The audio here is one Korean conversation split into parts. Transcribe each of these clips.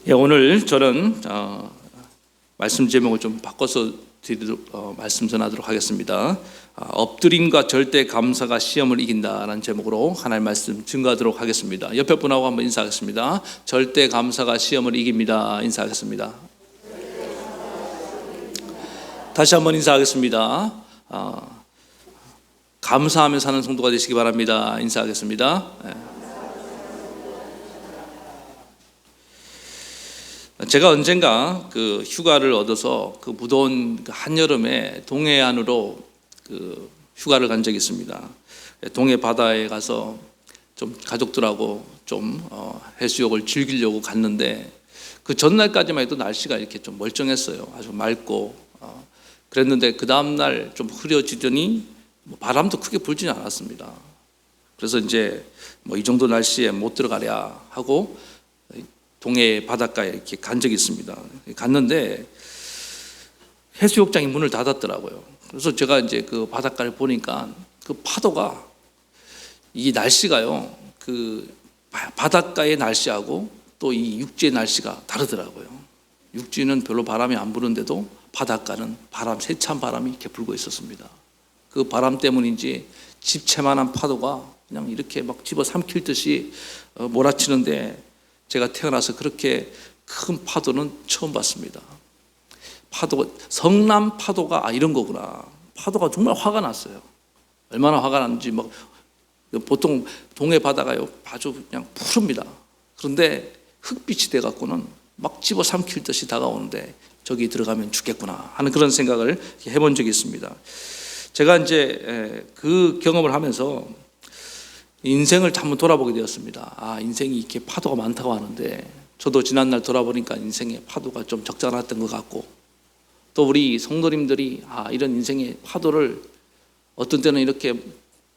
예, 오늘 저는 말씀 제목을 좀 바꿔서 말씀 전하도록 하겠습니다. 엎드림과 절대 감사가 시험을 이긴다라는 제목으로 하나님의 말씀 증거하도록 하겠습니다. 옆에 분하고 한번 인사하겠습니다. 절대 감사가 시험을 이깁니다. 인사하겠습니다. 다시 한번 인사하겠습니다. 감사하며 사는 성도가 되시기 바랍니다. 인사하겠습니다. 제가 언젠가 그 휴가를 얻어서 그 무더운 한여름에 동해안으로 그 휴가를 간 적이 있습니다. 동해 바다에 가서 좀 가족들하고 좀 해수욕을 즐기려고 갔는데 그 전날까지만 해도 날씨가 이렇게 좀 멀쩡했어요. 아주 맑고 그랬는데 그 다음날 좀 흐려지더니 바람도 크게 불지는 않았습니다. 그래서 이제 이 정도 날씨에 못 들어가랴 하고 동해 바닷가에 이렇게 간 적이 있습니다. 갔는데 해수욕장이 문을 닫았더라고요. 그래서 제가 이제 그 바닷가를 보니까 그 파도가 이 날씨가요, 그 바닷가의 날씨하고 또 이 육지의 날씨가 다르더라고요. 육지는 별로 바람이 안 부는데도 바닷가는 세찬 바람이 이렇게 불고 있었습니다. 그 바람 때문인지 집채만한 파도가 그냥 이렇게 막 집어 삼킬 듯이 몰아치는데 제가 태어나서 그렇게 큰 파도는 처음 봤습니다. 성남 파도가 이런 거구나. 파도가 정말 화가 났어요. 얼마나 화가 났는지 보통 동해 바다가요 아주 그냥 푸릅니다. 그런데 흙빛이 돼 갖고는 막 집어 삼킬 듯이 다가오는데 저기 들어가면 죽겠구나 하는 그런 생각을 해본 적이 있습니다. 제가 이제 그 경험을 하면서 인생을 한번 돌아보게 되었습니다. 인생이 이렇게 파도가 많다고 하는데 저도 지난날 돌아보니까 인생의 파도가 좀 적절했던 것 같고 또 우리 성도님들이 이런 인생의 파도를 어떤 때는 이렇게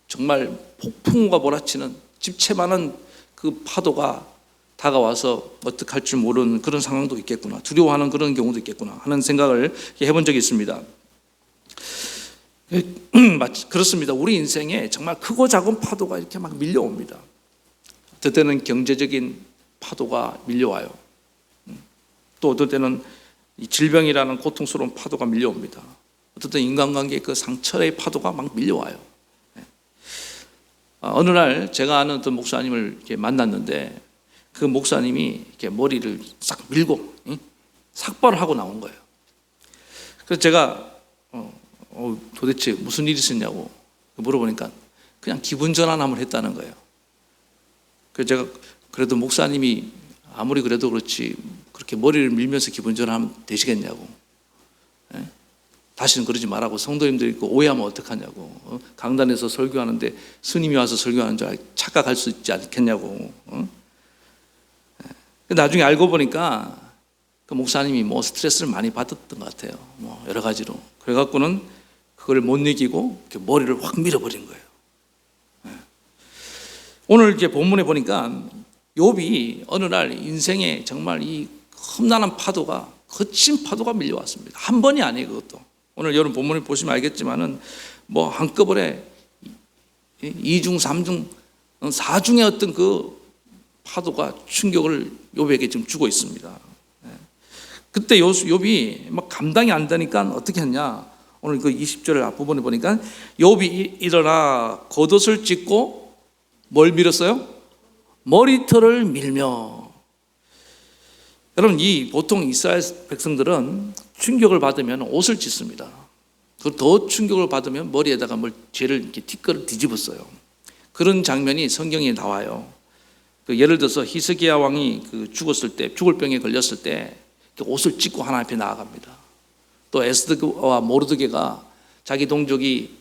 정말 폭풍우가 몰아치는 집채만한 그 파도가 다가와서 어떻게 할 줄 모르는 그런 상황도 있겠구나, 두려워하는 그런 경우도 있겠구나 하는 생각을 해본 적이 있습니다. 그렇습니다. 우리 인생에 정말 크고 작은 파도가 이렇게 막 밀려옵니다. 어떨 때는 경제적인 파도가 밀려와요. 또 어떨 때는 이 질병이라는 고통스러운 파도가 밀려옵니다. 어떨 때는 인간관계의 그 상처의 파도가 막 밀려와요. 어느 날 제가 아는 어떤 목사님을 이렇게 만났는데 그 목사님이 이렇게 머리를 싹 밀고 삭발을 하고 나온 거예요. 그래서 제가 도대체 무슨 일이 있었냐고 물어보니까 그냥 기분 전환 한번 했다는 거예요. 그래서 제가 그래도 목사님이 아무리 그래도 그렇지 그렇게 머리를 밀면서 기분 전환하면 되시겠냐고, 다시는 그러지 말라고, 성도님들이 오해하면 어떡하냐고, 강단에서 설교하는데 스님이 와서 설교하는 줄 착각할 수 있지 않겠냐고. 나중에 알고 보니까 그 목사님이 스트레스를 많이 받았던 것 같아요. 여러 가지로. 그래갖고는 그걸 못 이기고 이렇게 머리를 확 밀어버린 거예요. 오늘 이제 본문에 보니까 욥이 어느 날 인생에 정말 이 험난한 파도가, 거친 파도가 밀려왔습니다. 한 번이 아니에요, 그것도. 오늘 여러분 본문을 보시면 알겠지만은 한꺼번에 2중, 3중, 4중의 어떤 그 파도가 충격을 욥에게 지금 주고 있습니다. 그때 욥이 막 감당이 안 되니까 어떻게 했냐? 오늘 그 20절 앞부분에 보니까 욥이 일어나 겉옷을 찢고 뭘 밀었어요? 머리털을 밀며. 여러분, 보통 이스라엘 백성들은 충격을 받으면 옷을 찢습니다. 그리고 더 충격을 받으면 머리에다가 죄를 이렇게 티끌을 뒤집었어요. 그런 장면이 성경에 나와요. 예를 들어서 히스기야 왕이 죽었을 때, 죽을 병에 걸렸을 때 옷을 찢고 하나님 앞에 나아갑니다. 또 에스더와 모르드게가 자기 동족이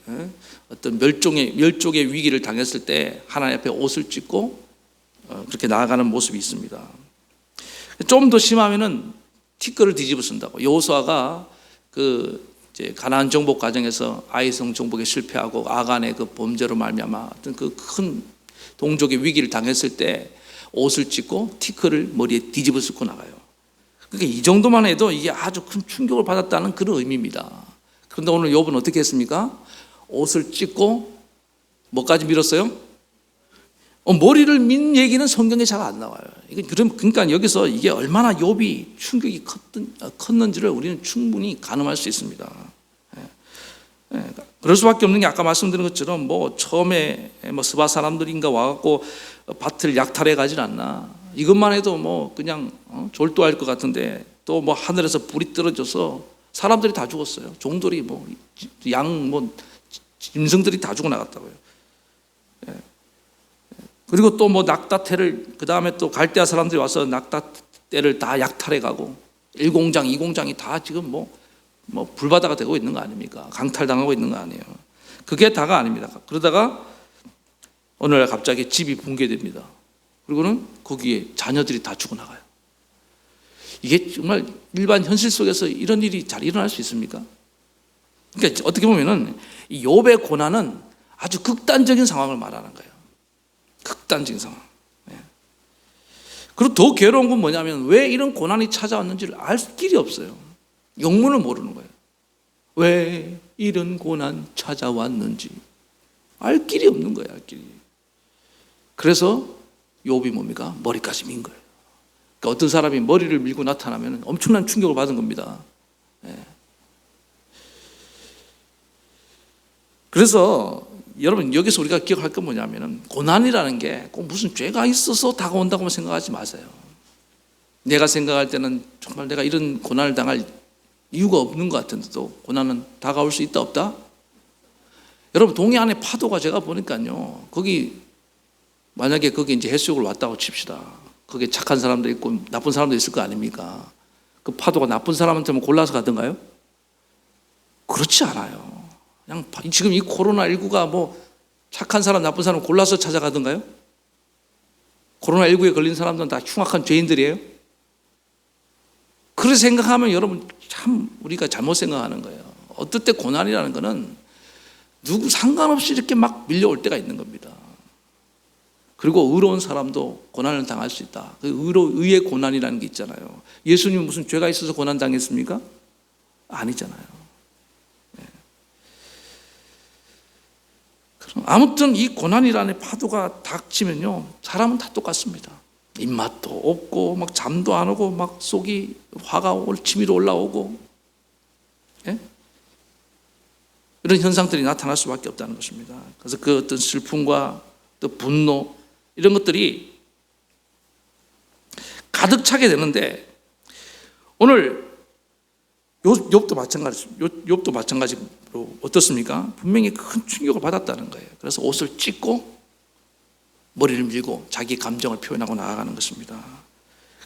어떤 멸종의 위기를 당했을 때 하나님 앞에 옷을 찢고 그렇게 나아가는 모습이 있습니다. 좀 더 심하면은 티끌을 뒤집어 쓴다고. 여호수아가 이제 가나안 정복 과정에서 아이성 정복에 실패하고 아간의 그 범죄로 말미암아 어떤 그 큰 동족의 위기를 당했을 때 옷을 찢고 티끌을 머리에 뒤집어 쓰고 나가요. 그러니까 이 정도만 해도 이게 아주 큰 충격을 받았다는 그런 의미입니다. 그런데 오늘 욥은 어떻게 했습니까? 옷을 찢고 뭐까지 밀었어요? 머리를 민 얘기는 성경에 잘 안 나와요. 그러니까 여기서 이게 얼마나 욥이 충격이 컸는지를 우리는 충분히 가늠할 수 있습니다. 그럴 수밖에 없는 게 아까 말씀드린 것처럼 처음에 스바 사람들인가 와갖고 밭을 약탈해 가질 않나. 이것만 해도 그냥 졸도할 것 같은데 또 하늘에서 불이 떨어져서 사람들이 다 죽었어요. 종들이 양 짐승들이 다 죽어 나갔다고요. 그리고 또 낙타떼를 그 다음에 또 갈대아 사람들이 와서 낙타떼를 다 약탈해 가고 1공장, 2공장이 다 지금 불바다가 되고 있는 거 아닙니까? 강탈당하고 있는 거 아니에요. 그게 다가 아닙니다. 그러다가 어느 날 갑자기 집이 붕괴됩니다. 그리고는 거기에 자녀들이 다 죽어나가요. 이게 정말 일반 현실 속에서 이런 일이 잘 일어날 수 있습니까? 그러니까 어떻게 보면은 이 욥의 고난은 아주 극단적인 상황을 말하는 거예요. 극단적인 상황. 그리고 더 괴로운 건 뭐냐면 왜 이런 고난이 찾아왔는지를 알 길이 없어요. 영문을 모르는 거예요. 왜 이런 고난 찾아왔는지 알 길이 없는 거예요. 알 길이. 그래서 욥이 뭡니까? 머리까지 민 거예요. 그러니까 어떤 사람이 머리를 밀고 나타나면 엄청난 충격을 받은 겁니다. 그래서 여러분 여기서 우리가 기억할 건 뭐냐면 고난이라는 게 꼭 무슨 죄가 있어서 다가온다고 생각하지 마세요. 내가 생각할 때는 정말 내가 이런 고난을 당할 이유가 없는 것 같은데도 고난은 다가올 수 있다 없다? 여러분 동해안의 파도가 제가 보니까요 만약에 거기 이제 해수욕을 왔다고 칩시다. 거기에 착한 사람도 있고 나쁜 사람도 있을 거 아닙니까? 그 파도가 나쁜 사람한테만 골라서 가던가요? 그렇지 않아요. 그냥 지금 이 코로나19가 착한 사람 나쁜 사람 골라서 찾아가던가요? 코로나19에 걸린 사람들은 다 흉악한 죄인들이에요? 그렇게 생각하면 여러분 참 우리가 잘못 생각하는 거예요. 어떨 때 고난이라는 거는 누구 상관없이 이렇게 막 밀려올 때가 있는 겁니다. 그리고 의로운 사람도 고난을 당할 수 있다. 의의 고난이라는 게 있잖아요. 예수님은 무슨 죄가 있어서 고난 당했습니까? 아니잖아요. 아무튼 이 고난이라는 파도가 닥치면요 사람은 다 똑같습니다. 입맛도 없고 잠도 안 오고 속이 화가 치밀어 올라오고 이런 현상들이 나타날 수밖에 없다는 것입니다. 그래서 그 어떤 슬픔과 또 분노 이런 것들이 가득 차게 되는데 오늘 욥도 마찬가지로 어떻습니까? 분명히 큰 충격을 받았다는 거예요. 그래서 옷을 찢고 머리를 밀고 자기 감정을 표현하고 나아가는 것입니다.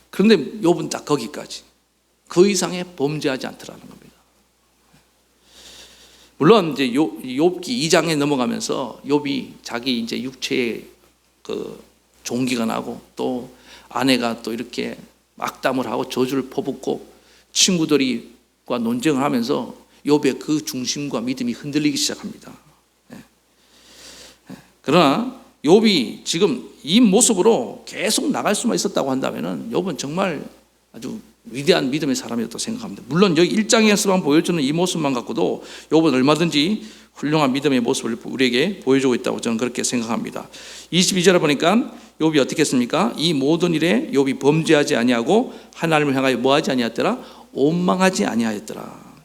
그런데 욥은 딱 거기까지 그 이상의 범죄하지 않더라는 겁니다. 물론 이제 욥기 2장에 넘어가면서 욥이 자기 이제 육체에 그 종기가 나고 또 아내가 또 이렇게 악담을 하고 저주를 퍼붓고 친구들과 논쟁을 하면서 욥의 그 중심과 믿음이 흔들리기 시작합니다. 그러나 욥이 지금 이 모습으로 계속 나갈 수만 있었다고 한다면 욥은 정말 아주 위대한 믿음의 사람이었다고 생각합니다. 물론 여기 1장에서만 보여주는 이 모습만 갖고도 욥은 얼마든지 훌륭한 믿음의 모습을 우리에게 보여주고 있다고 저는 그렇게 생각합니다. 22절에 보니까 욥이 어떻게 했습니까? 이 모든 일에 욥이 범죄하지 아니하고 하나님을 향하여 뭐하지 아니하였더라? 원망하지 아니하였더라.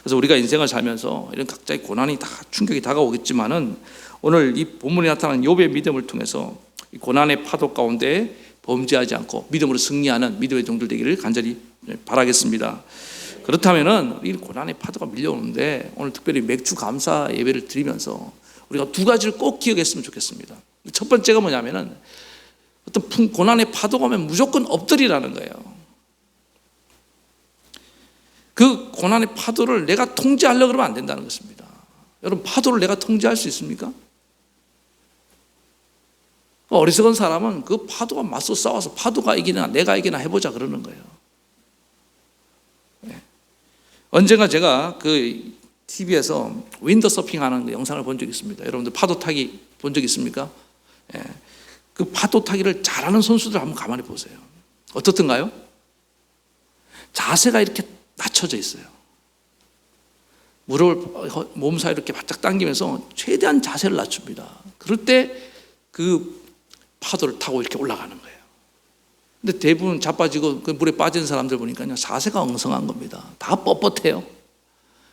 그래서 우리가 인생을 살면서 이런 각자의 고난이 다 충격이 다가오겠지만은 오늘 이 본문에 나타난 욥의 믿음을 통해서 이 고난의 파도 가운데 범죄하지 않고 믿음으로 승리하는 믿음의 종들 되기를 간절히 바라겠습니다. 그렇다면은 이 고난의 파도가 밀려오는데 오늘 특별히 맥주 감사 예배를 드리면서 우리가 두 가지를 꼭 기억했으면 좋겠습니다. 첫 번째가 뭐냐면은 어떤 고난의 파도가 오면 무조건 엎드리라는 거예요. 그 고난의 파도를 내가 통제하려고 그러면 안 된다는 것입니다. 여러분 파도를 내가 통제할 수 있습니까? 어리석은 사람은 그 파도가 맞서 싸워서 파도가 이기나 내가 이기나 해보자 그러는 거예요. 언젠가 제가 그 TV에서 윈더서핑하는 영상을 본 적이 있습니다. 여러분들 파도 타기 본 적 있습니까? 그 파도 타기를 잘하는 선수들 한번 가만히 보세요. 어떻든가요? 자세가 이렇게 낮춰져 있어요. 무릎을 몸 사이로 이렇게 바짝 당기면서 최대한 자세를 낮춥니다. 그럴 때 그 파도를 타고 이렇게 올라가는 거예요. 근데 대부분 자빠지고 그 물에 빠진 사람들 보니까요, 자세가 엉성한 겁니다. 다 뻣뻣해요.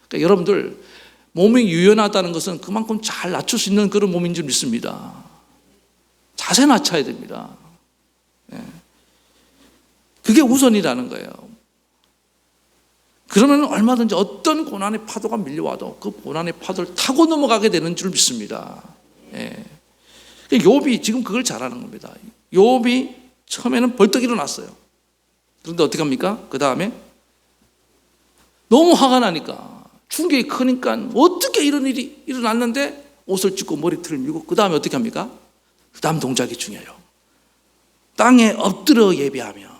그러니까 여러분들 몸이 유연하다는 것은 그만큼 잘 낮출 수 있는 그런 몸인 줄 믿습니다. 자세 낮춰야 됩니다. 그게 우선이라는 거예요. 그러면 얼마든지 어떤 고난의 파도가 밀려와도 그 고난의 파도를 타고 넘어가게 되는 줄 믿습니다. 욥이 지금 그걸 잘하는 겁니다. 욥이 처음에는 벌떡 일어났어요. 그런데 어떻게 합니까? 그 다음에 너무 화가 나니까, 충격이 크니까 어떻게 이런 일이 일어났는데 옷을 찢고 머리털을 밀고 그 다음에 어떻게 합니까? 그 다음 동작이 중요해요. 땅에 엎드려 예배하며.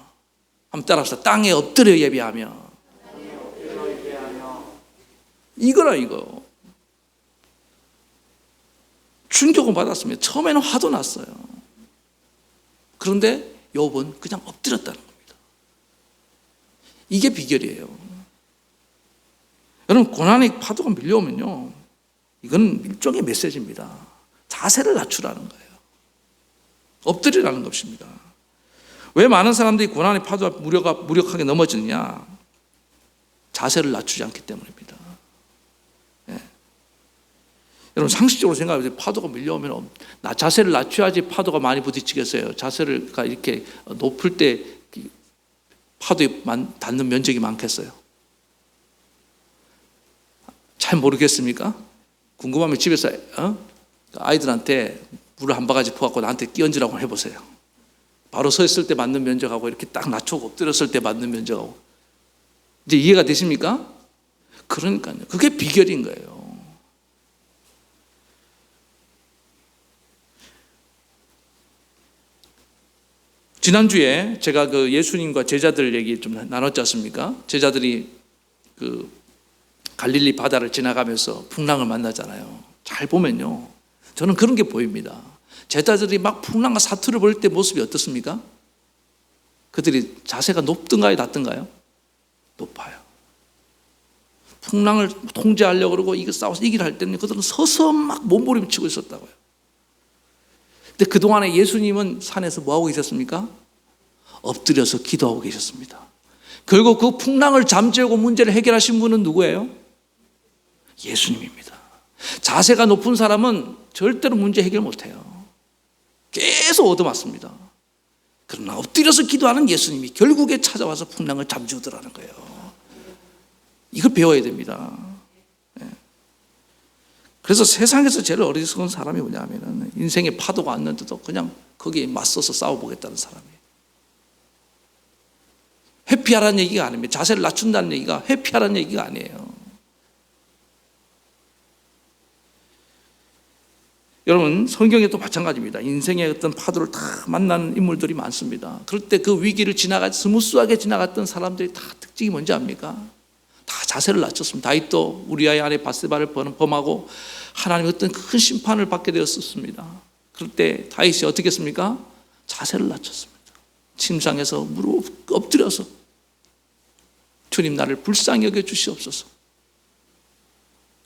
한번 따라합시다. 땅에 엎드려 예배하며. 이거라 이거. 충격을 받았습니다. 처음에는 화도 났어요. 그런데 욥은 그냥 엎드렸다는 겁니다. 이게 비결이에요. 여러분, 고난의 파도가 밀려오면요, 이건 일종의 메시지입니다. 자세를 낮추라는 거예요. 엎드리라는 것입니다. 왜 많은 사람들이 고난의 파도가 무력하게 넘어지느냐? 자세를 낮추지 않기 때문입니다. 여러분, 상식적으로 생각해보세요. 파도가 밀려오면 자세를 낮춰야지 파도가 많이 부딪히겠어요. 자세를 이렇게 높을 때 파도에 닿는 면적이 많겠어요? 잘 모르겠습니까? 궁금하면 집에서 아이들한테 물을 한 바가지 부어갖고 나한테 끼얹으라고 해보세요. 바로 서 있을 때 맞는 면적하고 이렇게 딱 낮추고 엎드렸을 때 맞는 면적하고. 이제 이해가 되십니까? 그러니까요. 그게 비결인 거예요. 지난주에 제가 그 예수님과 제자들 얘기 좀 나눴지 않습니까? 제자들이 그 갈릴리 바다를 지나가면서 풍랑을 만나잖아요. 잘 보면요, 저는 그런 게 보입니다. 제자들이 막 풍랑과 사투를 벌일 때 모습이 어떻습니까? 그들이 자세가 높든가요, 낮든가요? 높아요. 풍랑을 통제하려고 그러고 이거 싸워서 이기려 할 때는 그들은 서서 막 몸부림치고 있었다고요. 근데 그동안에 예수님은 산에서 뭐하고 계셨습니까? 엎드려서 기도하고 계셨습니다. 결국 그 풍랑을 잠재우고 문제를 해결하신 분은 누구예요? 예수님입니다. 자세가 높은 사람은 절대로 문제 해결 못해요. 계속 얻어맞습니다. 그러나 엎드려서 기도하는 예수님이 결국에 찾아와서 풍랑을 잠재우더라는 거예요. 이걸 배워야 됩니다. 그래서 세상에서 제일 어리석은 사람이 뭐냐면 인생의 파도가 왔는데도 그냥 거기에 맞서서 싸워보겠다는 사람이에요. 회피하라는 얘기가 아닙니다. 자세를 낮춘다는 얘기가 회피하라는 얘기가 아니에요. 여러분, 성경에도 마찬가지입니다. 인생의 어떤 파도를 다 만나는 인물들이 많습니다. 그럴 때 그 위기를 스무스하게 지나갔던 사람들이 다 특징이 뭔지 압니까? 다 자세를 낮췄습니다. 다윗도 우리아의 아내 바세바를 범하고 하나님의 어떤 큰 심판을 받게 되었습니다. 그럴 때 다윗이 어떻게 했습니까? 자세를 낮췄습니다. 침상에서 무릎 엎드려서 주님, 나를 불쌍히 여겨 주시옵소서.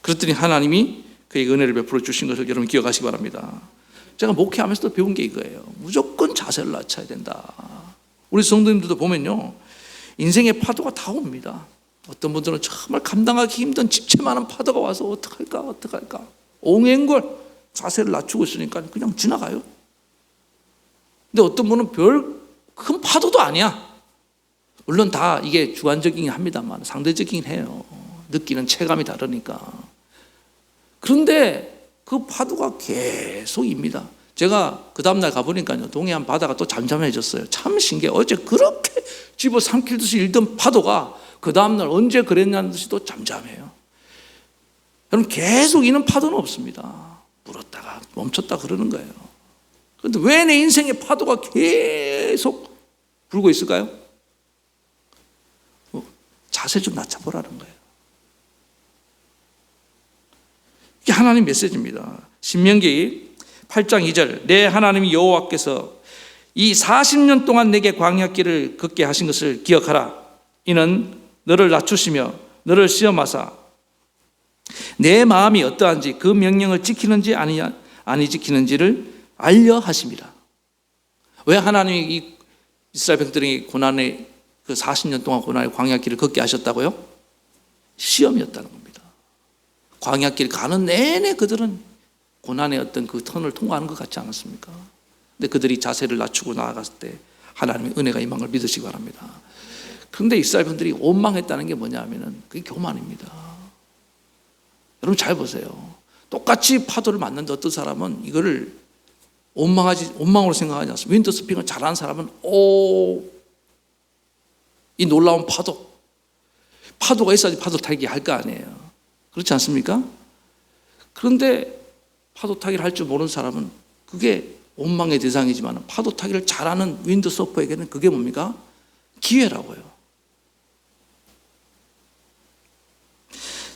그랬더니 하나님이 그에게 은혜를 베풀어 주신 것을 여러분 기억하시기 바랍니다. 제가 목회하면서도 배운 게 이거예요. 무조건 자세를 낮춰야 된다. 우리 성도님들도 보면요, 인생의 파도가 다 옵니다. 어떤 분들은 정말 감당하기 힘든 집채 많은 파도가 와서 어떡할까 옹행걸 자세를 낮추고 있으니까 그냥 지나가요. 근데 어떤 분은 별 큰 파도도 아니야. 물론 다 이게 주관적이긴 합니다만 상대적이긴 해요. 느끼는 체감이 다르니까. 그런데 그 파도가 계속입니다. 제가 그 다음날 가보니까요, 동해안 바다가 또 잠잠해졌어요. 참 신기해요. 어제 그렇게 집어삼킬 듯이 일던 파도가 그 다음날 언제 그랬냐는 듯이 또 잠잠해요. 여러분, 계속 이는 파도는 없습니다. 물었다가 멈췄다 그러는 거예요. 그런데 왜 내 인생의 파도가 계속 불고 있을까요? 자세 좀 낮춰보라는 거예요. 이게 하나님 메시지입니다. 신명기 8장 2절, 내 하나님 여호와께서 이 40년 동안 내게 광야길을 걷게 하신 것을 기억하라. 이는 너를 낮추시며 너를 시험하사 내 마음이 어떠한지 그 명령을 지키는지 아니 지키는지를 알려 하심이라. 왜 하나님이 이 이스라엘 백성들이 고난의 그 40년 동안 고난의 광야길을 걷게 하셨다고요? 시험이었다는 겁니다. 광야길 가는 내내 그들은 고난의 어떤 그 턴을 통과하는 것 같지 않았습니까? 근데 그들이 자세를 낮추고 나아갔을 때 하나님의 은혜가 임한 걸 믿으시기 바랍니다. 그런데 이스라엘 백성들이 원망했다는 게 뭐냐 하면은 그게 교만입니다. 여러분 잘 보세요. 똑같이 파도를 맞는데 어떤 사람은 이거를 원망으로 생각하지 않습니다. 윈드서핑을 잘하는 사람은 이 놀라운 파도가 있어야지 파도 타기 할 거 아니에요. 그렇지 않습니까? 그런데 파도 타기를 할 줄 모르는 사람은 그게 원망의 대상이지만 파도 타기를 잘하는 윈드서퍼에게는 그게 뭡니까? 기회라고요.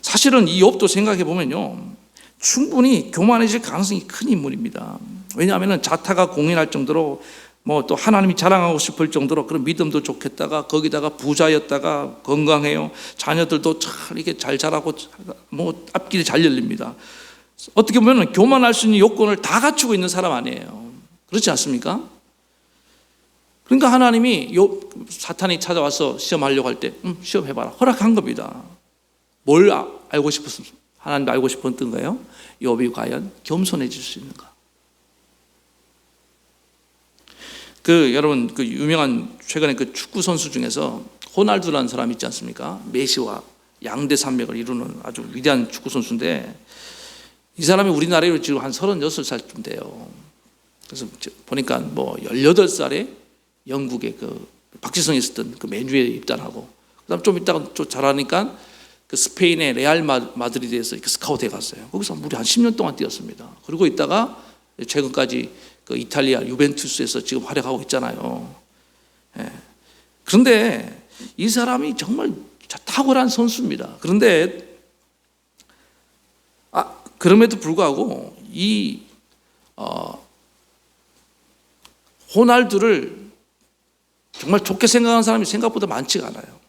사실은 이 욥도 생각해 보면요, 충분히 교만해질 가능성이 큰 인물입니다. 왜냐하면 자타가 공인할 정도로 뭐 또 하나님이 자랑하고 싶을 정도로 그런 믿음도 좋겠다가 거기다가 부자였다가 건강해요. 자녀들도 참 이렇게 잘 자라고 뭐 앞길이 잘 열립니다. 어떻게 보면 교만할 수 있는 요건을 다 갖추고 있는 사람 아니에요. 그렇지 않습니까? 그러니까 하나님이 사탄이 찾아와서 시험하려고 할 때 시험해봐라 허락한 겁니다. 뭘 알고 싶었습니까? 하나님도 알고 싶었던 거예요. 욥이 과연 겸손해질 수 있는가? 여러분 유명한 최근에 축구 선수 중에서 호날두라는 사람이 있지 않습니까? 메시와 양대 산맥을 이루는 아주 위대한 축구 선수인데 이 사람이 우리나라로 지금 한 36살쯤 돼요. 그래서 보니까 뭐 18살에 영국의 박지성이 있었던 맨유에 입단하고 그다음 좀 있다가 좀 잘하니까 스페인의 레알 마드리드에서 스카우트에 갔어요. 거기서 무려 한 10년 동안 뛰었습니다. 그리고 있다가 최근까지 이탈리아 유벤투스에서 지금 활약하고 있잖아요. 그런데 이 사람이 정말 탁월한 선수입니다. 그런데 그럼에도 불구하고 이 호날두를 정말 좋게 생각하는 사람이 생각보다 많지가 않아요.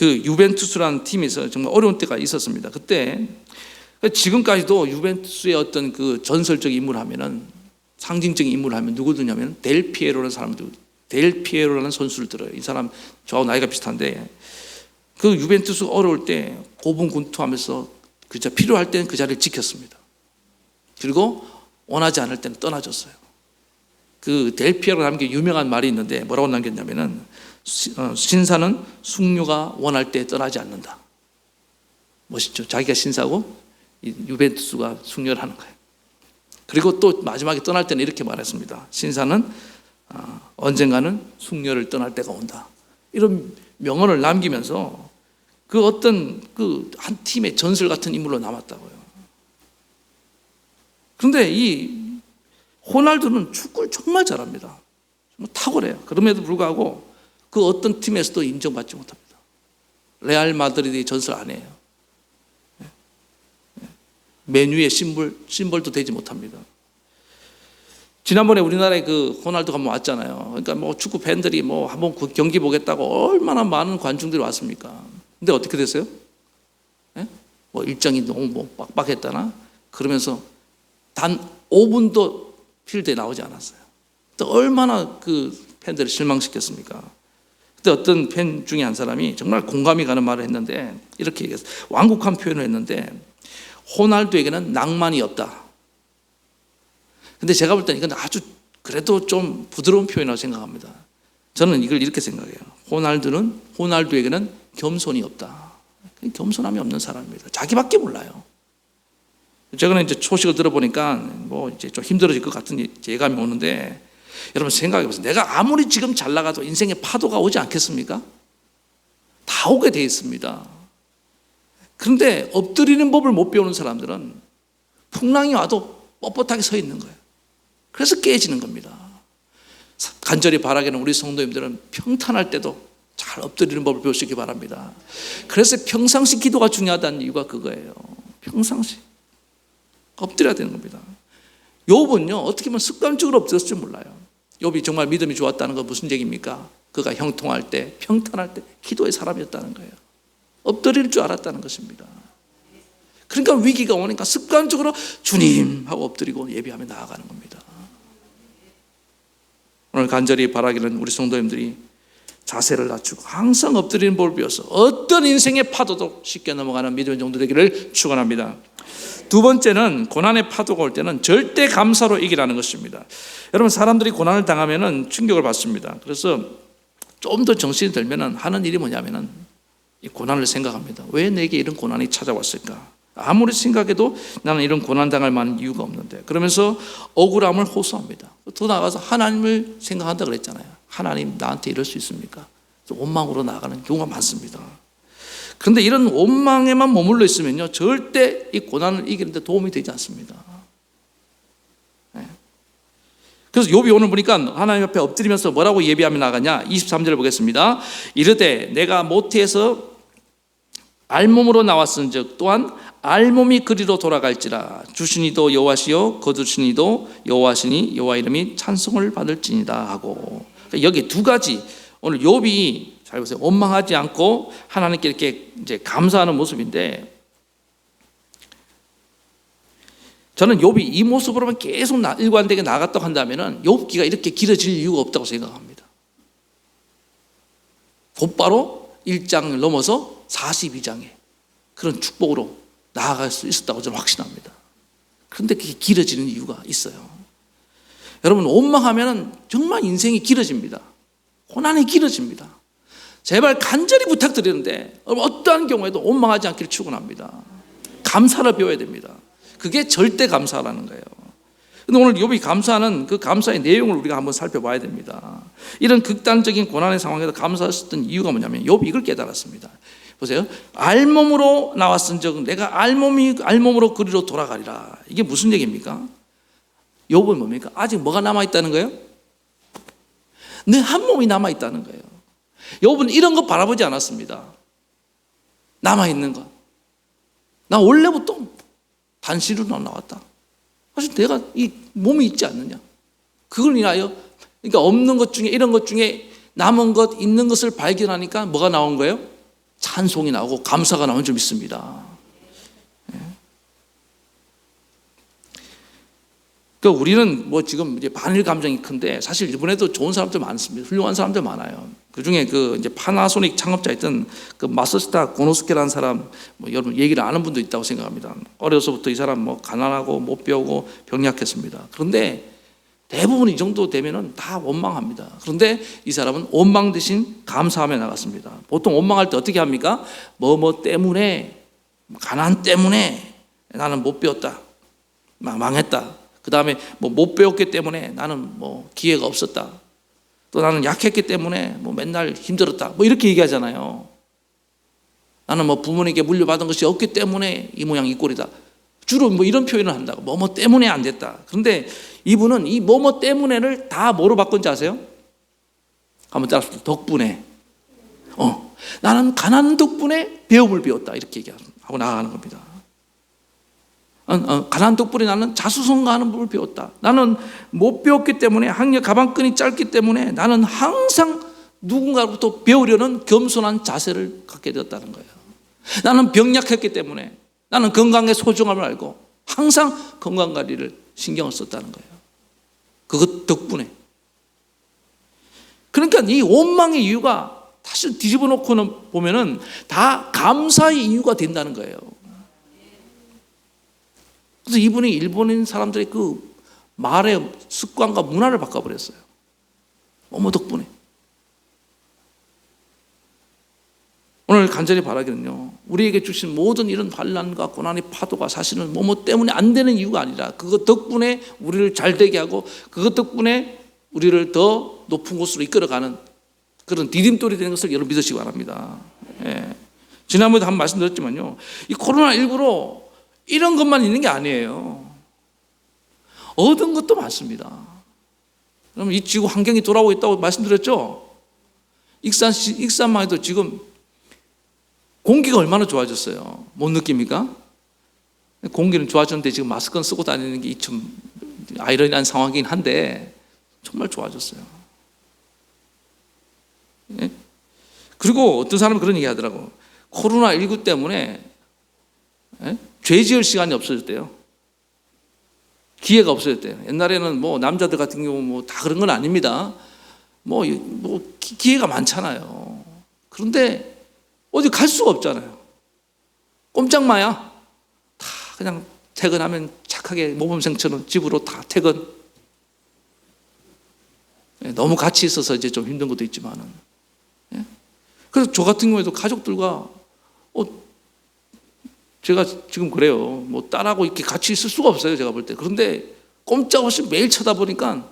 유벤투스라는 팀에서 정말 어려운 때가 있었습니다. 그때 지금까지도 유벤투스의 어떤 전설적인 인물 하면은 상징적인 인물 하면 누구 드냐면 델피에로라는 선수를 들어요. 이 사람 저하고 나이가 비슷한데 유벤투스가 어려울 때 고분군투하면서 필요할 때는 그 자리를 지켰습니다. 그리고 원하지 않을 때는 떠나줬어요. 델피에로라는 게 유명한 말이 있는데 뭐라고 남겼냐면은 신사는 숙녀가 원할 때 떠나지 않는다. 멋있죠? 자기가 신사고 유벤투스가 숙녀를 하는 거예요. 그리고 또 마지막에 떠날 때는 이렇게 말했습니다. 신사는 언젠가는 숙녀를 떠날 때가 온다. 이런 명언을 남기면서 어떤 한 팀의 전설 같은 인물로 남았다고요. 그런데 이 호날두는 축구를 정말 잘합니다. 정말 탁월해요. 그럼에도 불구하고 어떤 팀에서도 인정받지 못합니다. 레알 마드리드의 전설 아니에요. 맨유의 심벌도 되지 못합니다. 지난번에 우리나라에 호날두가 한번 왔잖아요. 그러니까 뭐 축구 팬들이 뭐 한번 경기 보겠다고 얼마나 많은 관중들이 왔습니까? 근데 어떻게 됐어요? 뭐 일정이 너무 빡빡했다나 그러면서 단 5분도 필드에 나오지 않았어요. 또 얼마나 팬들을 실망시켰습니까? 그때 어떤 팬 중에 한 사람이 정말 공감이 가는 말을 했는데 이렇게 얘기했어요. 완곡한 표현을 했는데 호날두에게는 낭만이 없다. 근데 제가 볼 때는 이건 아주 그래도 좀 부드러운 표현이라고 생각합니다. 저는 이걸 이렇게 생각해요. 호날두에게는 겸손이 없다. 겸손함이 없는 사람입니다. 자기밖에 몰라요. 최근에 소식을 들어보니까 뭐 이제 좀 힘들어질 것 같은 예감이 오는데 여러분 생각해 보세요. 내가 아무리 지금 잘 나가도 인생의 파도가 오지 않겠습니까? 다 오게 돼 있습니다. 그런데 엎드리는 법을 못 배우는 사람들은 풍랑이 와도 뻣뻣하게 서 있는 거예요. 그래서 깨지는 겁니다. 간절히 바라기는 우리 성도님들은 평탄할 때도 잘 엎드리는 법을 배우시기 바랍니다. 그래서 평상시 기도가 중요하다는 이유가 그거예요. 평상시 엎드려야 되는 겁니다. 욥은요 어떻게 보면 습관적으로 엎드렸을지 몰라요. 욥이 정말 믿음이 좋았다는 건 무슨 얘기입니까? 그가 형통할 때 평탄할 때 기도의 사람이었다는 거예요. 엎드릴 줄 알았다는 것입니다. 그러니까 위기가 오니까 습관적으로 주님 하고 엎드리고 예배하며 나아가는 겁니다. 오늘 간절히 바라기는 우리 성도님들이 자세를 낮추고 항상 엎드리는 법을 배워서 어떤 인생의 파도도 쉽게 넘어가는 믿음의 종들 되기를 축원합니다. 두 번째는 고난의 파도가 올 때는 절대 감사로 이기라는 것입니다. 여러분, 사람들이 고난을 당하면은 충격을 받습니다. 그래서 좀 더 정신이 들면은 하는 일이 뭐냐면은 이 고난을 생각합니다. 왜 내게 이런 고난이 찾아왔을까? 아무리 생각해도 나는 이런 고난 당할 만한 이유가 없는데, 그러면서 억울함을 호소합니다. 더 나아가서 하나님을 생각한다 그랬잖아요. 하나님, 나한테 이럴 수 있습니까? 원망으로 나가는 경우가 많습니다. 그런데 이런 원망에만 머물러 있으면요, 절대 이 고난을 이기는데 도움이 되지 않습니다. 그래서 욥이 오늘 보니까 하나님 앞에 엎드리면서 뭐라고 예비하며 나가냐. 23절을 보겠습니다. 이르되 내가 모태에서 알몸으로 나왔은즉 또한 알몸이 그리로 돌아갈지라. 주시니도 여호와시요 거두시니도 여호와시니 여호와 이름이 찬송을 받을지니다 하고, 여기 두 가지, 오늘 욥이 잘 보세요. 원망하지 않고 하나님께 이렇게 이제 감사하는 모습인데, 저는 욥이 이 모습으로만 계속 일관되게 나갔다고 한다면은 욥기가 이렇게 길어질 이유가 없다고 생각합니다. 곧바로 1장을 넘어서 42장에 그런 축복으로 나아갈 수 있었다고 저는 확신합니다. 그런데 그게 길어지는 이유가 있어요. 여러분, 원망하면은 정말 인생이 길어집니다. 고난이 길어집니다. 제발 간절히 부탁드리는데 어떠한 경우에도 원망하지 않기를 축원합니다. 감사를 배워야 됩니다. 그게 절대 감사라는 거예요. 근데 오늘 욥이 감사하는 그 감사의 내용을 우리가 한번 살펴봐야 됩니다. 이런 극단적인 고난의 상황에서 감사했던 이유가 뭐냐면 욥이 이걸 깨달았습니다. 보세요. 알몸으로 나왔은즉 내가 알몸으로 그리로 돌아가리라. 이게 무슨 얘기입니까? 욥은 뭡니까? 아직 뭐가 남아있다는 거예요? 내 한 몸이 남아있다는 거예요. 욥은 이런 거 바라보지 않았습니다. 남아있는 것. 나 원래부터 단시로 나왔다. 사실 내가 이 몸이 있지 않느냐. 그걸 인하여, 그러니까 없는 것 중에, 이런 것 중에 남은 것, 있는 것을 발견하니까 뭐가 나온 거예요? 찬송이 나오고 감사가 나온 줄 믿습니다. 그러니까 우리는 뭐 지금 이제 반일 감정이 큰데, 사실 일본에도 좋은 사람들 많습니다. 훌륭한 사람들 많아요. 그 중에 그 이제 파나소닉 창업자였던 그 마사시타 고노스케라는 사람, 뭐 여러분 얘기를 아는 분도 있다고 생각합니다. 어려서부터 이 사람 뭐 가난하고 못 배우고 병약했습니다. 그런데 대부분 이 정도 되면은 다 원망합니다. 그런데 이 사람은 원망 대신 감사하며 나갔습니다. 보통 원망할 때 어떻게 합니까? 뭐 때문에, 가난 때문에 나는 못 배웠다, 망했다. 그 다음에 뭐 못 배웠기 때문에 나는 뭐 기회가 없었다. 또 나는 약했기 때문에 뭐 맨날 힘들었다. 뭐 이렇게 얘기하잖아요. 나는 뭐 부모님께 물려받은 것이 없기 때문에 이 모양 이 꼴이다. 주로 뭐 이런 표현을 한다고. 뭐 때문에 안 됐다. 그런데 이분은 이 뭐 때문에를 다 뭐로 바꾼지 아세요? 한번 따라서 덕분에. 나는 가난 덕분에 배움을 배웠다. 이렇게 얘기하고 나아가는 겁니다. 가난 덕분에 나는 자수성가하는 법을 배웠다. 나는 못 배웠기 때문에, 학력 가방끈이 짧기 때문에 나는 항상 누군가로부터 배우려는 겸손한 자세를 갖게 되었다는 거예요. 나는 병약했기 때문에 나는 건강의 소중함을 알고 항상 건강관리를 신경을 썼다는 거예요. 그것 덕분에. 그러니까 이 원망의 이유가 사실 뒤집어 놓고는 보면은 다 감사의 이유가 된다는 거예요. 그래서 이분이 일본인 사람들의 그 말의 습관과 문화를 바꿔버렸어요. 어머 덕분에. 오늘 간절히 바라기는요, 우리에게 주신 모든 이런 환난과 고난의 파도가 사실은 뭐뭐 때문에 안 되는 이유가 아니라 그것 덕분에 우리를 잘 되게 하고 그것 덕분에 우리를 더 높은 곳으로 이끌어가는 그런 디딤돌이 되는 것을 여러분 믿으시기 바랍니다. 지난번에도 한번 말씀드렸지만요, 이 코로나19로 이런 것만 있는 게 아니에요. 얻은 것도 많습니다. 그러면 이 지구 환경이 돌아오고 있다고 말씀드렸죠. 익산만 해도 지금 공기가 얼마나 좋아졌어요. 못 느낍니까? 공기는 좋아졌는데 지금 마스크는 쓰고 다니는 게 좀 아이러니한 상황이긴 한데 정말 좋아졌어요. 그리고 어떤 사람은 그런 얘기 하더라고. 코로나19 때문에 죄 지을 시간이 없어졌대요. 기회가 없어졌대요. 옛날에는 뭐 남자들 같은 경우 뭐 다 그런 건 아닙니다. 기회가 많잖아요. 그런데 어디 갈 수가 없잖아요. 꼼짝마야. 다 그냥 퇴근하면 착하게 모범생처럼 집으로 다 퇴근. 너무 같이 있어서 이제 좀 힘든 것도 있지만은. 그래서 저 같은 경우에도 가족들과 제가 지금 그래요. 뭐 딸하고 이렇게 같이 있을 수가 없어요. 제가 볼 때. 그런데 꼼짝없이 매일 쳐다보니까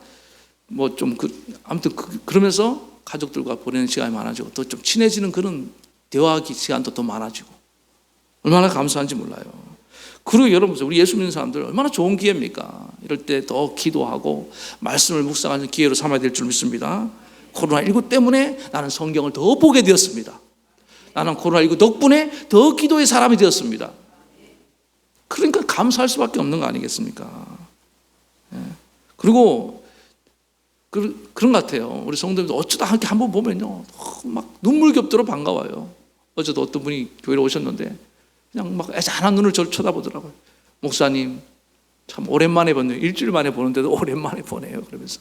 뭐 좀 아무튼 그러면서 가족들과 보내는 시간이 많아지고 또 좀 친해지는 그런 대화 시간도 더 많아지고 얼마나 감사한지 몰라요. 그리고 여러분, 우리 예수 믿는 사람들 얼마나 좋은 기회입니까? 이럴 때 더 기도하고 말씀을 묵상하는 기회로 삼아야 될 줄 믿습니다. 코로나19 때문에 나는 성경을 더 보게 되었습니다. 나는 코로나19 덕분에 더 기도의 사람이 되었습니다. 그러니까 감사할 수밖에 없는 거 아니겠습니까? 그리고 그런 것 같아요. 우리 성도님들 어쩌다 함께 한번 보면요, 막 눈물겹도록 반가워요. 어제도 어떤 분이 교회로 오셨는데 그냥 막 애잔한 눈을 저를 쳐다보더라고요. 목사님 참 오랜만에 보네요. 일주일 만에 보는데도 오랜만에 보네요. 그러면서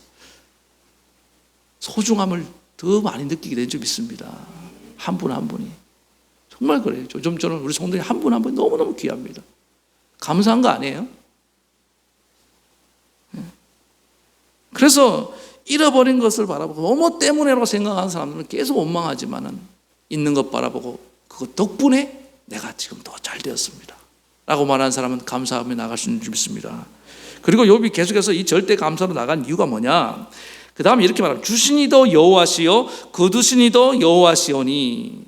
소중함을 더 많이 느끼게 된 줄 믿습니다. 한 분 한 분이 정말 그래요. 요즘 저는 우리 성도님 한 분 한 분이 너무너무 귀합니다. 감사한 거 아니에요? 그래서 잃어버린 것을 바라보고 뭐뭐 때문에라고 생각하는 사람들은 계속 원망하지만은 있는 것 바라보고 그것 덕분에 내가 지금 더 잘 되었습니다 라고 말하는 사람은 감사하며 나갈 수 있는 줄 믿습니다. 그리고 욥이 계속해서 이 절대 감사로 나간 이유가 뭐냐, 그 다음에 이렇게 말합니다. 주시니도 여호와시요 거두시니도 여호와시오니.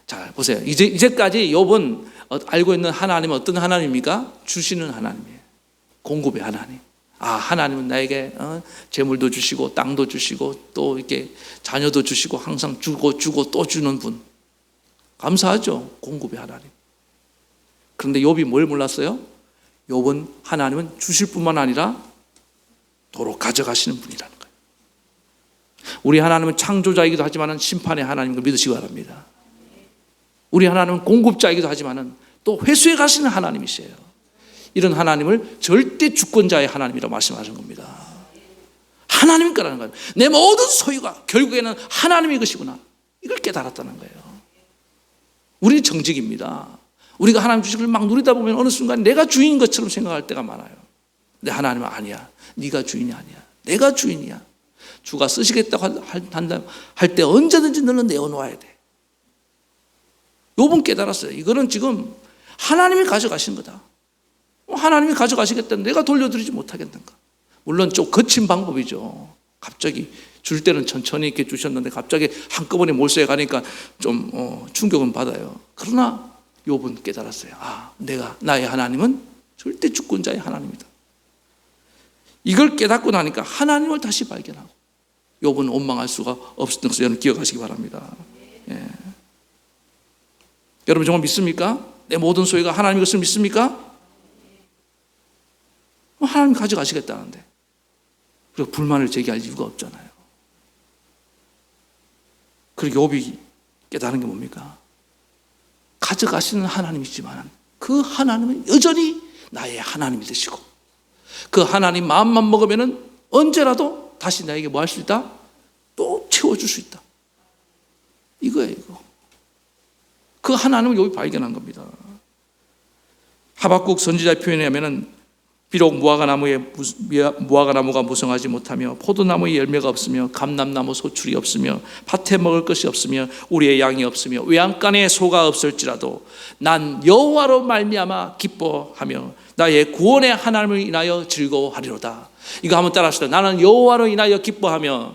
자 보세요. 이제까지 욥은 알고 있는 하나님은 어떤 하나님입니까? 주시는 하나님이에요. 공급의 하나님. 하나님은 나에게 재물도 주시고 땅도 주시고 또 이렇게 자녀도 주시고 항상 주고 또 주는 분. 감사하죠. 공급의 하나님. 그런데 욥이 뭘 몰랐어요? 욥은 하나님은 주실 뿐만 아니라 도로 가져가시는 분이라는 거예요. 우리 하나님은 창조자이기도 하지만 심판의 하나님인 걸 믿으시기 바랍니다. 우리 하나님은 공급자이기도 하지만 또 회수해 가시는 하나님이세요. 이런 하나님을 절대 주권자의 하나님이라고 말씀하신 겁니다. 하나님 거라는 거예요. 내 모든 소유가 결국에는 하나님의 것이구나, 이걸 깨달았다는 거예요. 우리는 정직입니다. 우리가 하나님 주신 걸 막 누리다 보면 어느 순간 내가 주인인 것처럼 생각할 때가 많아요. 근데 하나님은 아니야. 네가 주인이 아니야. 내가 주인이야. 주가 쓰시겠다고 할 때 언제든지 너는 내어놓아야 돼. 욥은 깨달았어요. 이거는 지금 하나님이 가져가신 거다. 하나님이 가져가시겠다는데 내가 돌려드리지 못하겠는가. 물론 좀 거친 방법이죠. 갑자기 줄 때는 천천히 이렇게 주셨는데 갑자기 한꺼번에 몰수해 가니까 좀 충격은 받아요. 그러나 욥은 깨달았어요. 나의 하나님은 절대 주권자의 하나님이다. 이걸 깨닫고 나니까 하나님을 다시 발견하고 욥은 원망할 수가 없었던 것을 여러분 기억하시기 바랍니다. 여러분 정말 믿습니까? 내 모든 소유가 하나님의 것을 믿습니까? 하나님 가져가시겠다는데 그리고 불만을 제기할 이유가 없잖아요. 그리고 욥이 깨달은 게 뭡니까? 가져가시는 하나님이지만 그 하나님은 여전히 나의 하나님이 되시고 그 하나님 마음만 먹으면 언제라도 다시 나에게 뭐 할 수 있다? 또 채워줄 수 있다. 이거예요, 이거. 그 하나님을 욥이 발견한 겁니다. 하박국 선지자의 표현에 하면은 비록 무화과나무가 무성하지 못하며 포도나무에 열매가 없으며 감람나무 소출이 없으며 밭에 먹을 것이 없으며 우리의 양이 없으며 외양간에 소가 없을지라도 난 여호와로 말미암아 기뻐하며 나의 구원의 하나님을 인하여 즐거워하리로다. 이거 한번 따라합시다. 나는 여호와로 인하여 기뻐하며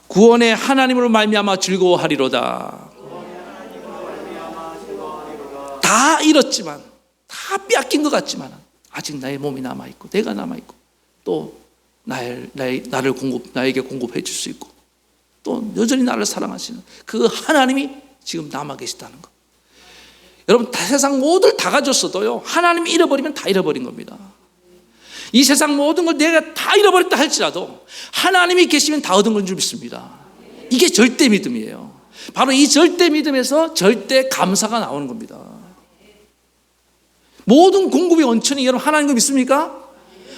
구원의 하나님으로 말미암아 즐거워하리로다. 다 잃었지만 다 빼앗긴 것 같지만 아직 나의 몸이 남아있고 내가 남아있고 또 나에게 공급해 줄 수 있고 또 여전히 나를 사랑하시는 그 하나님이 지금 남아 계시다는 것. 여러분 세상 모두를 다 가졌어도요 하나님이 잃어버리면 다 잃어버린 겁니다. 이 세상 모든 걸 내가 다 잃어버렸다 할지라도 하나님이 계시면 다 얻은 건 줄 믿습니다. 이게 절대 믿음이에요. 바로 이 절대 믿음에서 절대 감사가 나오는 겁니다. 모든 공급의 원천이 여러분 하나님께 믿습니까?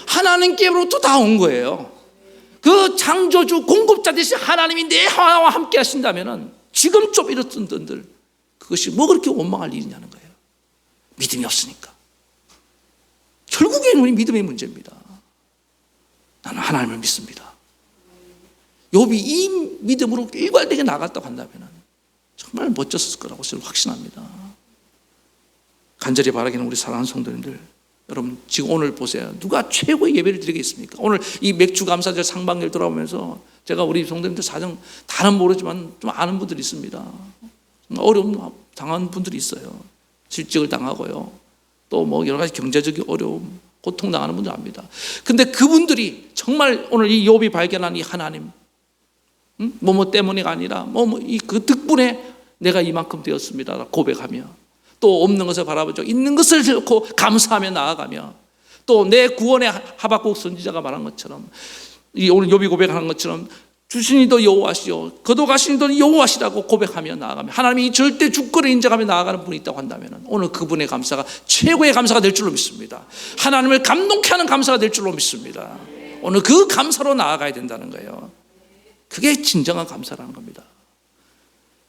하나님께로부터 다 온 거예요. 그 창조주 공급자 대신 하나님이 내 하나와 함께 하신다면 지금 좀 이렇던 분들 그것이 뭐 그렇게 원망할 일이냐는 거예요. 믿음이 없으니까. 결국에는 우리 믿음의 문제입니다. 나는 하나님을 믿습니다. 욥이 이 믿음으로 일관되게 나갔다고 한다면 정말 멋졌을 거라고 저는 확신합니다. 간절히 바라기는 우리 사랑하는 성도님들, 여러분 지금 오늘 보세요. 누가 최고의 예배를 드리겠습니까? 오늘 이 맥주 감사절 상반기를 돌아오면서 제가 우리 성도님들 사정 다는 모르지만 좀 아는 분들이 있습니다. 어려움 당한 분들이 있어요. 실직을 당하고요. 또 뭐 여러 가지 경제적인 어려움, 고통 당하는 분들 압니다. 근데 그분들이 정말 오늘 이 욥이 발견한 이 하나님, 뭐뭐 때문에가 아니라 그 덕분에 내가 이만큼 되었습니다 고백하며, 또 없는 것을 바라보죠. 있는 것을 놓고 감사하며 나아가며, 또 내 구원의 하박국 선지자가 말한 것처럼, 오늘 욥이 고백하는 것처럼 주신 이도 여호와시요 거룩하신 이도 여호와시라고 고백하며 나아가며, 하나님이 절대 주권을 인정하며 나아가는 분이 있다고 한다면 오늘 그분의 감사가 최고의 감사가 될 줄로 믿습니다. 하나님을 감동케 하는 감사가 될 줄로 믿습니다. 오늘 그 감사로 나아가야 된다는 거예요. 그게 진정한 감사라는 겁니다.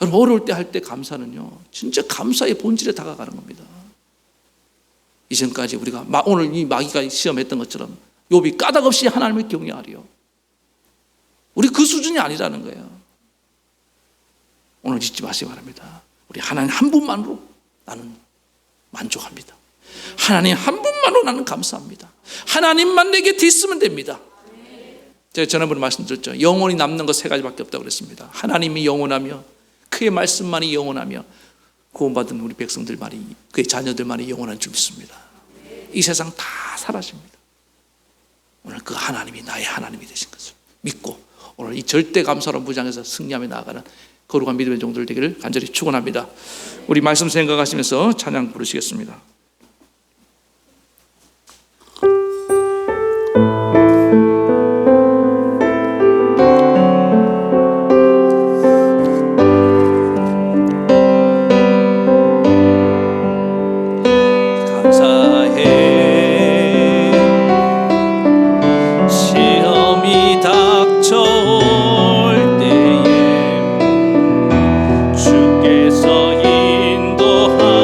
여러분 어려울 때 할 때 감사는요 진짜 감사의 본질에 다가가는 겁니다. 이전까지 우리가 오늘 이 마귀가 시험했던 것처럼 욥이 까닭없이 하나님을 경외하리요, 우리 그 수준이 아니라는 거예요. 오늘 잊지 마시기 바랍니다. 우리 하나님 한 분만으로 나는 만족합니다. 하나님 한 분만으로 나는 감사합니다. 하나님만 내 곁에 있으면 됩니다. 제가 지난번에 말씀드렸죠. 영원히 남는 것 세 가지밖에 없다고 그랬습니다. 하나님이 영원하며, 그의 말씀만이 영원하며, 구원받은 우리 백성들만이, 그의 자녀들만이 영원한 줄 믿습니다. 이 세상 다 사라집니다. 오늘 그 하나님이 나의 하나님이 되신 것을 믿고 오늘 이 절대 감사로 무장해서 승리하며 나아가는 거룩한 믿음의 종들 되기를 간절히 축원합니다. 우리 말씀 생각하시면서 찬양 부르시겠습니다. 주께서 인도하시니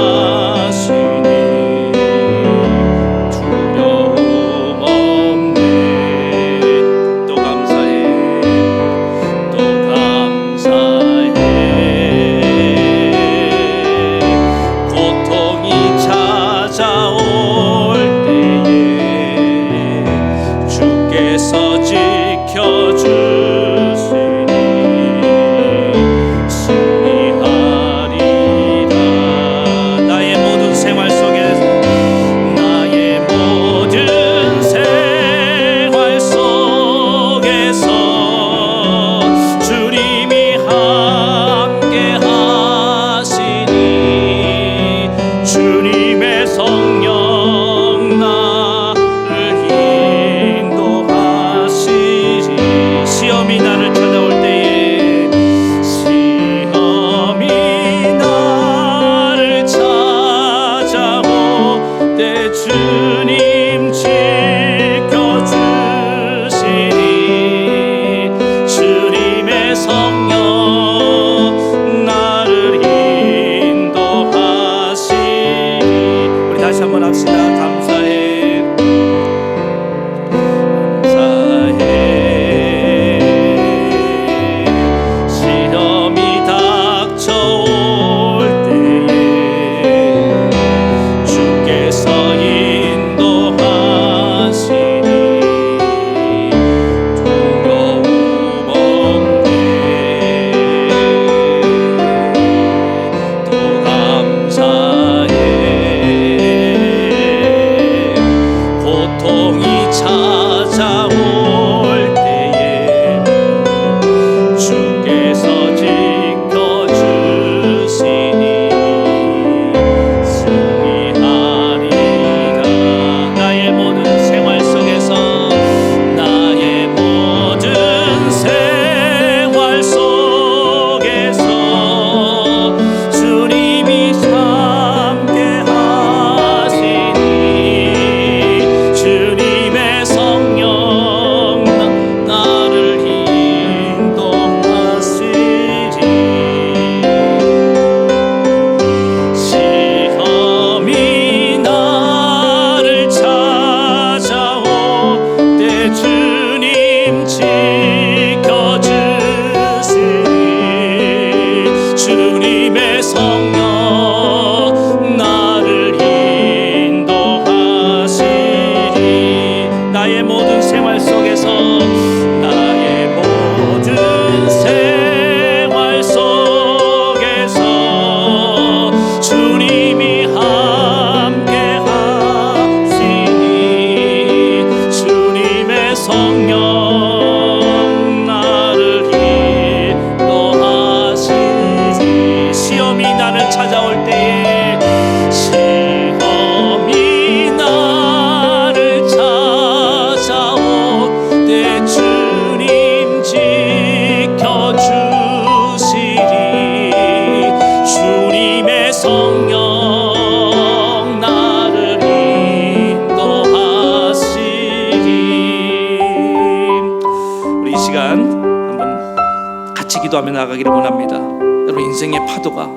시간 한번 같이 기도하며 나가기를 원합니다. 여러분, 인생의 파도가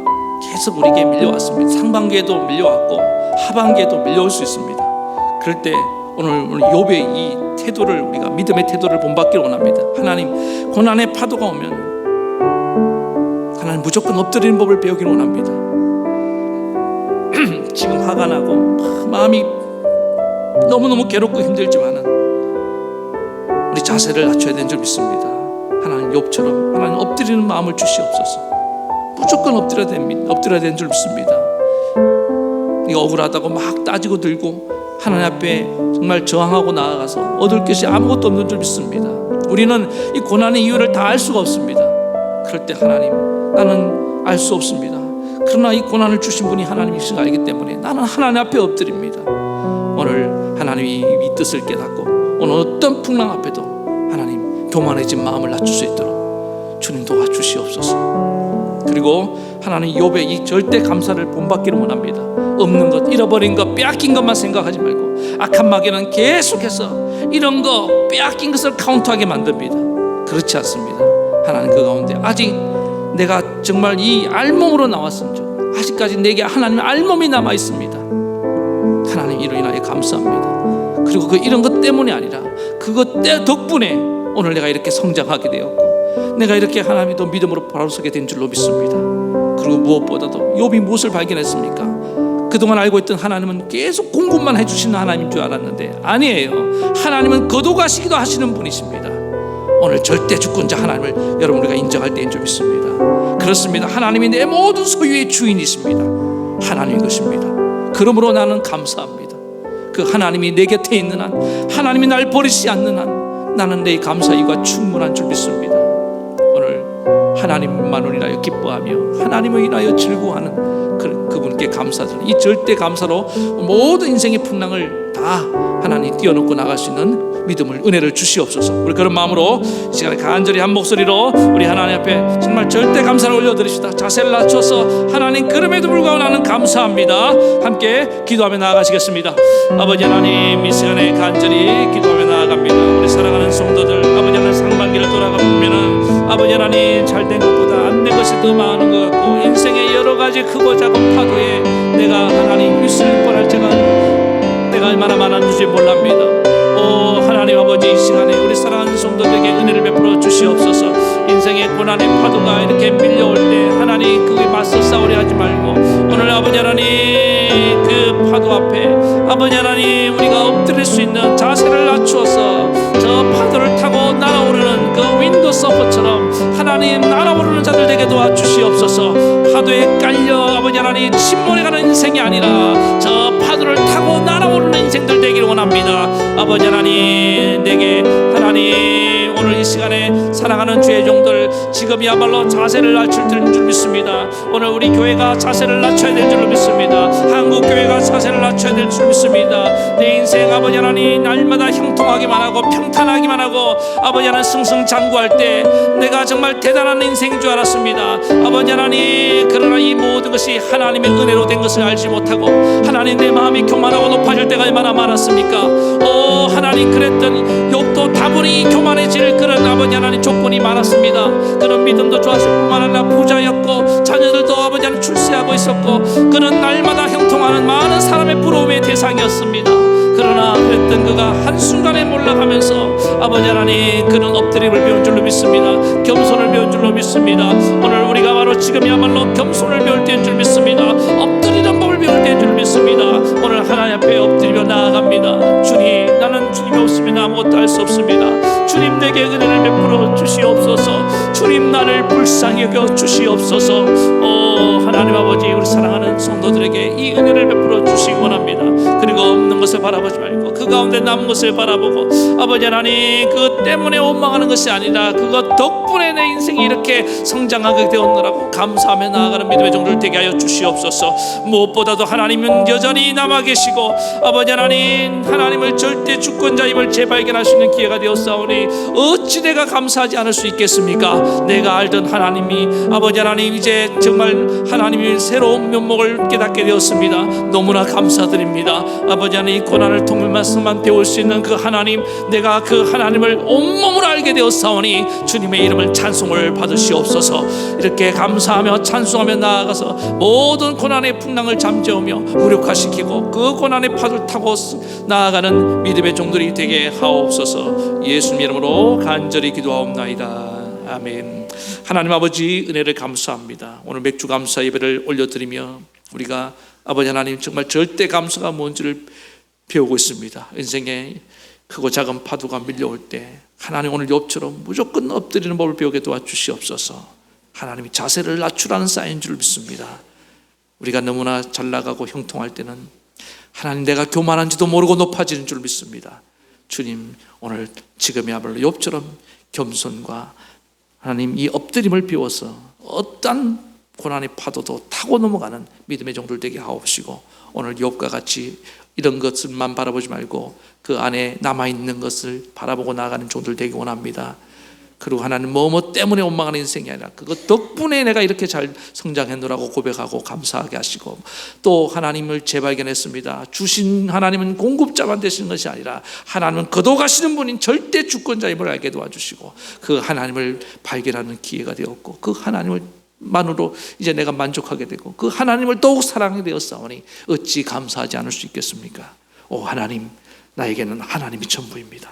계속 우리에게 밀려왔습니다. 상반기에도 밀려왔고 하반기에도 밀려올 수 있습니다. 그럴 때 오늘 욥의 이 태도를, 우리가 믿음의 태도를 본받기를 원합니다. 하나님, 고난의 파도가 오면 하나님 무조건 엎드리는 법을 배우기를 원합니다. 지금 화가 나고 마음이 너무너무 괴롭고 힘들지만은 우리 자세를 낮춰야 되는 줄 믿습니다. 하나님, 욥처럼 하나님 엎드리는 마음을 주시옵소서. 무조건 엎드려야 되는 줄 믿습니다. 이거 억울하다고 막 따지고 들고 하나님 앞에 정말 저항하고 나아가서 얻을 것이 아무것도 없는 줄 믿습니다. 우리는 이 고난의 이유를 다 알 수가 없습니다. 그럴 때 하나님, 나는 알 수 없습니다. 그러나 이 고난을 주신 분이 하나님이신 걸 알기 때문에 나는 하나님 앞에 엎드립니다. 오늘 하나님이 이 뜻을 깨닫고 오늘 어떤 풍랑 앞에도 하나님 교만해진 마음을 낮출 수 있도록 주님 도와주시옵소서. 그리고 하나님, 욥의 이 절대 감사를 본받기를 원합니다. 없는 것, 잃어버린 것, 빼앗긴 것만 생각하지 말고 악한 마귀는 계속해서 이런 거, 빼앗긴 것을 카운트하게 만듭니다. 그렇지 않습니다. 하나님, 그 가운데 아직 내가 정말 이 알몸으로 나왔으면, 아직까지 내게 하나님의 알몸이 남아 있습니다. 하나님, 이로 인하여 감사합니다. 그리고 그 이런 것 때문이 아니라 그것 덕분에 오늘 내가 이렇게 성장하게 되었고 내가 이렇게 하나님이 더 믿음으로 바로서게 된 줄로 믿습니다. 그리고 무엇보다도 욥이 무엇을 발견했습니까? 그동안 알고 있던 하나님은 계속 공급만 해주시는 하나님인 줄 알았는데 아니에요. 하나님은 거둬가시기도 하시는 분이십니다. 오늘 절대 주권자 하나님을 여러분, 우리가 인정할 때인 줄 믿습니다. 그렇습니다. 하나님이 내 모든 소유의 주인이십니다. 하나님인 것입니다. 그러므로 나는 감사합니다. 그 하나님이 내 곁에 있는 한, 하나님이 날 버리지 않는 한, 나는 내 감사 이유가 충분한 줄 믿습니다. 오늘 하나님만을 인하여 기뻐하며 하나님을 인하여 즐거워하는 그분께 감사드리는 이 절대 감사로 모든 인생의 풍랑을 다 하나님 뛰어넘고 나갈 수 있는 믿음을, 은혜를 주시옵소서. 우리 그런 마음으로 이 시간에 간절히 한 목소리로 우리 하나님 앞에 정말 절대 감사를 올려드립시다. 자세를 낮춰서 하나님, 그럼에도 불구하고 나는 감사합니다. 함께 기도하며 나아가시겠습니다. 아버지 하나님, 이 시간에 간절히 기도하며 나아갑니다. 우리 사랑하는 성도들, 아버지 하나님, 상반기를 돌아가 보면은 아버지 하나님, 잘된 것보다 안 된 것이 더 많은 것 같고 인생의 여러 가지 크고 작은 파도에 내가 하나님 휩쓸릴 뻔할지가 내가 얼마나 많았는지 몰랍니다. 오 하나님 아버지, 이 시간에 우리 사랑하는 성도들에게 은혜를 베풀어 주시옵소서. 인생의 고난의 파도가 이렇게 밀려올 때 하나님, 그에 맞서 싸우려 하지 말고 오늘 아버지 하나님, 그 파도 앞에 아버지 하나님, 우리가 엎드릴 수 있는 자세를 낮추어서 저 파도를 타고 날아오르는 그 윈도 서퍼처럼 하나님, 날아오르는 자들 되게 도와주시옵소서. 파도에 깔려 아버지 하나님 침몰해가는 인생이 아니라 저 파도를 타고 날아오르는 인생들 되기를 원합니다. 아버지 하나님, 내게 하나님, 오늘 이 시간에 사랑하는 주의 종들, 지금이야말로 자세를 낮출 줄 믿습니다. 오늘 우리 교회가 자세를 낮춰야 될 줄로 믿습니다. 한국 교회가 자세를 낮춰야 될 줄 믿습니다. 내 인생 아버지 하나님, 날마다 형통하기만 하고 평탄하기만 하고 아버지 하나님, 승승장구할 때 내가 정말 대단한 인생인 줄 알았습니다. 아버지 하나님, 그러나 이 모든 것이 하나님의 은혜로 된 것을 알지 못하고 하나님, 내 마음이 교만하고 높아질 때가 얼마나 많았습니까? 오 하나님, 그랬던 욥도 다분히 교만해질 그런 아버지 하나님 조건이 많았습니다. 그런 믿음도 좋았을 뿐만 아니라 부자였고 자녀들도 아버지 하나님 출세하고 있었고 그는 날마다 형통하는 많은 사람의 부러움의 대상이었습니다. 그러나 그랬던 그가 한순간에 몰락하면서 아버지 하나님, 그는 엎드림을 배운 줄로 믿습니다. 겸손을 배운 줄로 믿습니다. 오늘 우리가 바로 지금이야말로 겸손을 배울 때인 줄 믿습니다. 엎드리는 법을 배울 때인 줄 믿습니다. 오늘 하나님 앞에 엎드리며 나아갑니다. 주님, 나는 주님이 없으면 아무것도 할 수 없습니다. 주님, 내게 은혜를 베풀어 주시옵소서. 주님, 나를 불쌍히 여겨 주시옵소서. 오 하나님 아버지, 우리 사랑하는 성도들에게 이 은혜를 베풀어 주시기 원합니다. 그리고 없는 것을 바라보지 말고 그 가운데 남은 것을 바라보고 아버지 하나님, 그것 때문에 원망하는 것이 아니라 그것 덕분에 내 인생이 이렇게 성장하게 되었노라고 감사하며 나아가는 믿음의 종들 되게 하여 주시옵소서. 무엇보다도 하나님은 여전히 남아 계시고 아버지 하나님, 하나님을 절대 주권자임을 재발견할 수 있는 기회가 되었사오니 어찌 내가 감사하지 않을 수 있겠습니까? 내가 알던 하나님이 아버지 하나님, 이제 정말 하나님이 새로운 면목을 깨닫게 되었습니다. 너무나 감사드립니다. 아버지 하나님, 이 고난을 통해서만 배울 수 있는 그 하나님, 내가 그 하나님을 온몸으로 알게 되었사오니 주님의 이름을 찬송을 받으시옵소서. 이렇게 감사하며 찬송하며 나아가서 모든 고난의 풍랑을 잠재우며 무력화시키고 그 고난의 파도를 타고 나아가는 믿음의 종들이 되게 하옵소서. 예수님 이름으로 간절히 기도하옵나이다. 아멘. 하나님 아버지, 은혜를 감사합니다. 오늘 맥주 감사 예배를 올려드리며 우리가 아버지 하나님 정말 절대 감사가 뭔지를 배우고 있습니다. 인생에 크고 작은 파도가 밀려올 때 하나님 오늘 욥처럼 무조건 엎드리는 법을 배우게 도와주시옵소서. 하나님이 자세를 낮추라는 사인인 줄 믿습니다. 우리가 너무나 잘 나가고 형통할 때는 하나님 내가 교만한지도 모르고 높아지는 줄 믿습니다. 주님, 오늘 지금이야말로 욥처럼 겸손과 하나님 이 엎드림을 배워서 어떤 고난의 파도도 타고 넘어가는 믿음의 종들 되게 하옵시고, 오늘 욥과 같이 이런 것을만 바라보지 말고 그 안에 남아있는 것을 바라보고 나아가는 종들 되기 원합니다. 그리고 하나님 뭐뭐 때문에 원망하는 인생이 아니라 그것 덕분에 내가 이렇게 잘 성장했노라고 고백하고 감사하게 하시고, 또 하나님을 재발견했습니다. 주신 하나님은 공급자만 되시는 것이 아니라 하나님은 거둬가시는 분인 절대 주권자임을 알게 도와주시고, 그 하나님을 발견하는 기회가 되었고 그 하나님을 만으로 이제 내가 만족하게 되고 그 하나님을 더욱 사랑하게 되었사오니 어찌 감사하지 않을 수 있겠습니까? 오 하나님, 나에게는 하나님이 전부입니다.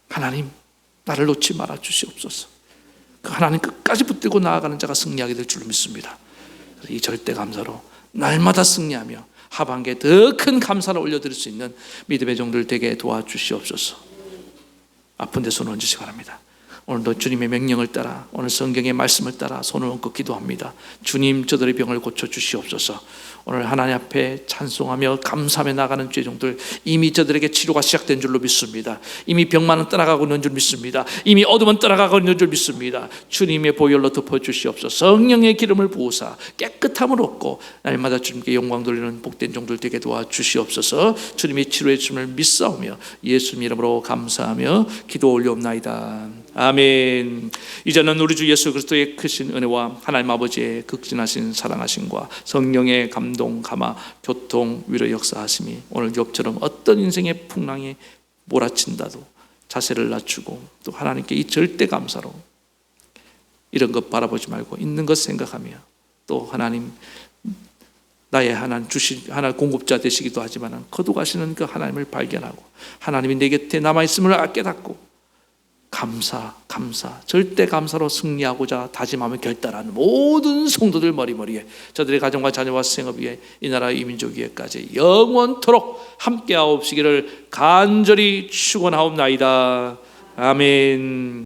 하나님, 나를 놓지 말아 주시옵소서. 그 하나님 끝까지 붙들고 나아가는 자가 승리하게 될 줄 믿습니다. 이 절대 감사로 날마다 승리하며 하반기에 더 큰 감사를 올려드릴 수 있는 믿음의 종들 되게 도와주시옵소서. 아픈 데 손을 얹으시기 바랍니다. 오늘도 주님의 명령을 따라, 오늘 성경의 말씀을 따라 손을 얹고 기도합니다. 주님, 저들의 병을 고쳐주시옵소서. 오늘 하나님 앞에 찬송하며 감사하며 나가는 죄종들, 이미 저들에게 치료가 시작된 줄로 믿습니다. 이미 병만은 떠나가고 있는 줄 믿습니다. 이미 어둠은 떠나가고 있는 줄 믿습니다. 주님의 보혈로 덮어주시옵소서. 성령의 기름을 부으사 깨끗함을 얻고 날마다 주님께 영광 돌리는 복된 종들 되게 도와주시옵소서. 주님의 치료해 주심을 믿사오며 예수님 이름으로 감사하며 기도 올려옵나이다. 아멘. 이제는 우리 주 예수 그리스도의 크신 은혜와 하나님 아버지의 극진하신 사랑하심과 성령의 감동, 감화, 교통, 위로 역사하심이 오늘 욥처럼 어떤 인생의 풍랑에 몰아친다도 자세를 낮추고 또 하나님께 이 절대 감사로 이런 것 바라보지 말고 있는 것 생각하며 또 하나님, 나의 하나님 하나님 공급자 되시기도 하지만 거두가시는 그 하나님을 발견하고 하나님이 내 곁에 남아있음을 깨닫고 감사, 절대 감사로 승리하고자 다짐하며 결단하는 모든 성도들 머리머리에, 저들의 가정과 자녀와 생업 위에, 이 나라 이 민족 위에까지 영원토록 함께하옵시기를 간절히 축원하옵나이다. 아멘.